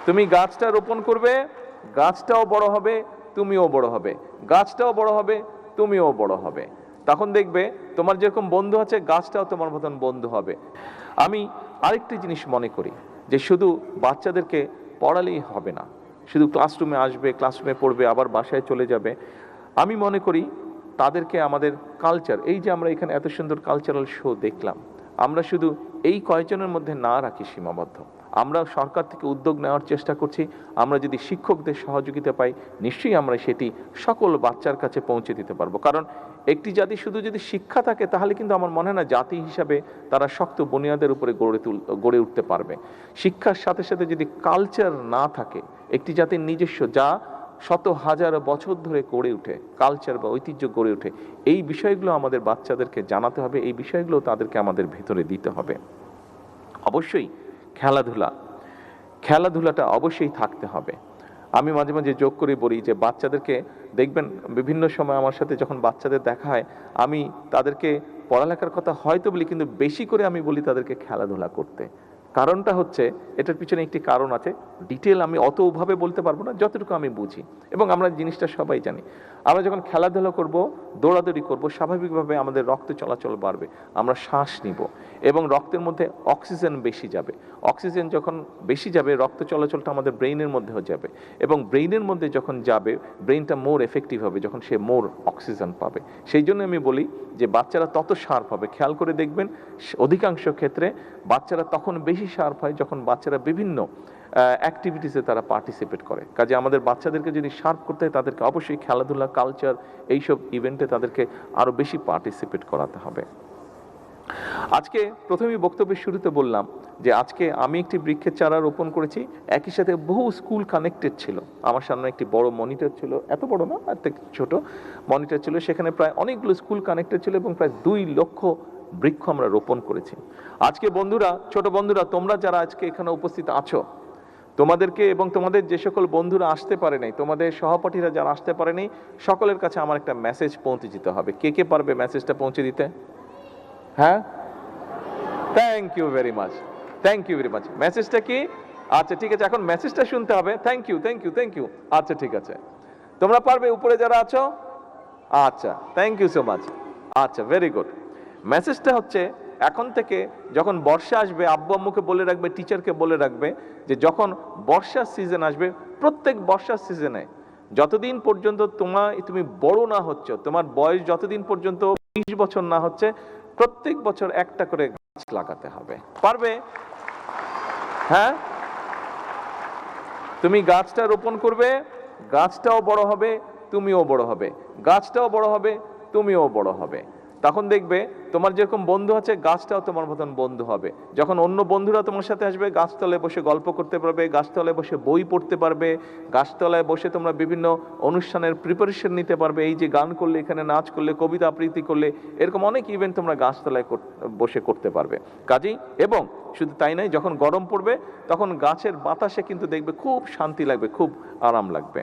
তুমি গাছটা রোপণ করবে, গাছটাও বড় হবে, তুমিও বড় হবে, গাছটাও বড় হবে, তুমিও বড় হবে। তখন দেখবে তোমার যেরকম বন্ধু আছে, গাছটাও তোমার মতন বন্ধু হবে। আমি আরেকটি জিনিস মনে করি যে শুধু বাচ্চাদেরকে পড়ালেই হবে না, শুধু ক্লাসরুমে আসবে, ক্লাসরুমে পড়বে, আবার বাসায় চলে যাবে। আমি মনে করি তাদেরকে আমাদের কালচার, এই যে আমরা এখানে এত সুন্দর কালচারাল শো দেখলাম, আমরা শুধু এই কয়েকজনের মধ্যে না রাখি সীমাবদ্ধ। আমরা সরকার থেকে উদ্যোগ নেওয়ার চেষ্টা করছি। আমরা যদি শিক্ষকদের সহযোগিতা পাই, নিশ্চয়ই আমরা সেটি সকল বাচ্চার কাছে পৌঁছে দিতে পারবো। কারণ একটি জাতি শুধু যদি শিক্ষা থাকে, তাহলে কিন্তু আমার মনে হয় না জাতি হিসাবে তারা শক্ত বুনিয়াদের উপরে গড়ে উঠতে পারবে। শিক্ষার সাথে সাথে যদি কালচার না থাকে, একটি জাতির নিজস্ব, যা শত হাজার বছর ধরে গড়ে ওঠে, কালচার বা ঐতিহ্য গড়ে ওঠে, এই বিষয়গুলো আমাদের বাচ্চাদেরকে জানাতে হবে, এই বিষয়গুলো তাদেরকে আমাদের ভেতরে দিতে হবে। অবশ্যই খেলাধুলাটা অবশ্যই থাকতে হবে। আমি মাঝে মাঝে যোগ করে বলি যে বাচ্চাদেরকে দেখবেন, বিভিন্ন সময় আমার সাথে যখন বাচ্চাদের দেখা হয়, আমি তাদেরকে পড়ালেখার কথা হয়তো বলি, কিন্তু বেশি করে আমি বলি তাদেরকে খেলাধুলা করতে। কারণটা হচ্ছে, এটার পিছনে একটি কারণ আছে, ডিটেল আমি অতভাবে বলতে পারবো না, যতটুকু আমি বুঝি। এবং আমরা জিনিসটা সবাই জানি, আমরা যখন খেলাধুলা করব, দৌড়াদৌড়ি করব, স্বাভাবিকভাবে আমাদের রক্ত চলাচল বাড়বে, আমরা শ্বাস নিব এবং রক্তের মধ্যে অক্সিজেন বেশি যাবে। অক্সিজেন যখন বেশি যাবে, রক্ত চলাচলটা আমাদের ব্রেইনের মধ্যেও যাবে, এবং ব্রেইনের মধ্যে যখন যাবে, ব্রেইনটা মোর এফেক্টিভ হবে যখন সে মোর অক্সিজেন পাবে। সেই জন্য আমি বলি যে বাচ্চারা তত শার্প হবে। খেয়াল করে দেখবেন, অধিকাংশ ক্ষেত্রে বাচ্চারা তখন বেশি শার্প হয় যখন বাচ্চারা বিভিন্ন অ্যাক্টিভিটিসে তারা পার্টিসিপেট করে। কাজে আমাদের বাচ্চাদেরকে যদি শার্প করতে হয়, তাদেরকে অবশ্যই খেলাধুলা, কালচার, এইসব ইভেন্টে তাদেরকে আরও বেশি পার্টিসিপেট করাতে হবে। আজকে প্রথমেই বক্তব্যের শুরুতে বললাম যে আজকে আমি একটি বৃক্ষের চারা রোপণ করেছি, একই সাথে বহু স্কুল কানেক্টেড ছিল। আমার সামনে একটি বড় মনিটর ছিল, এত বড় না, আর ছোট মনিটর ছিল, সেখানে প্রায় অনেকগুলো স্কুল কানেক্টেড ছিল এবং প্রায় 2 লক্ষ বৃক্ষ আমরা রোপণ করেছি। আজকে বন্ধুরা, ছোট বন্ধুরা, তোমরা যারা আজকে এখানে উপস্থিত আছো, তোমাদেরকে এবং তোমাদের যে সকল বন্ধুরা আসতে পারে নাই, তোমাদের সহপাঠীরা যারা আসতে পারে নাই, সকলের কাছে আমার একটা মেসেজ পৌঁছে দিতে হবে। কে কে পারবে মেসেজটা পৌঁছে দিতে? হ্যাঁ, thank you very much, thank you very much. মেসেজটা কি? আচ্ছা ঠিক আছে, এখন মেসেজটা শুনতে হবে। Thank you, thank you, thank you. আচ্ছা ঠিক আছে, তোমরা পারবে উপরে যারা আছো? আচ্ছা, থ্যাংক ইউ সো মাচ। আচ্ছা, ভেরি গুড। মেসেজটা হচ্ছে, এখন থেকে যখন বর্ষা আসবে, আব্বু আম্মুকে বলে রাখবে, টিচারকে বলে রাখবে যে যখন বর্ষার সিজন আসবে, প্রত্যেক বর্ষার সিজনে যতদিন পর্যন্ত তুমি বড় না হচ্ছ, তোমার বয়স যতদিন পর্যন্ত 20 বছর না হচ্ছে, প্রত্যেক বছর একটা করে গাছ লাগাতে হবে। পারবে? হ্যাঁ, তুমি গাছটা রোপণ করবে, গাছটাও বড় হবে, তুমিও বড় হবে, গাছটাও বড় হবে, তুমিও বড় হবে। তখন দেখবে তোমার যেরকম বন্ধু আছে, গাছটাও তোমার মতন বন্ধু হবে। যখন অন্য বন্ধুরা তোমার সাথে আসবে, গাছতলায় বসে গল্প করতে পারবে, গাছতলায় বসে বই পড়তে পারবে, গাছতলায় বসে তোমরা বিভিন্ন অনুষ্ঠানের প্রিপারেশন নিতে পারবে। এই যে গান করলে, এখানে নাচ করলে, কবিতা আবৃত্তি করলে, এরকম অনেক ইভেন্ট তোমরা গাছতলায় বসে করতে পারবে। কাজেই, এবং শুধু তাই নয়, যখন গরম পড়বে তখন গাছের বাতাসে কিন্তু দেখবে খুব শান্তি লাগবে, খুব আরাম লাগবে।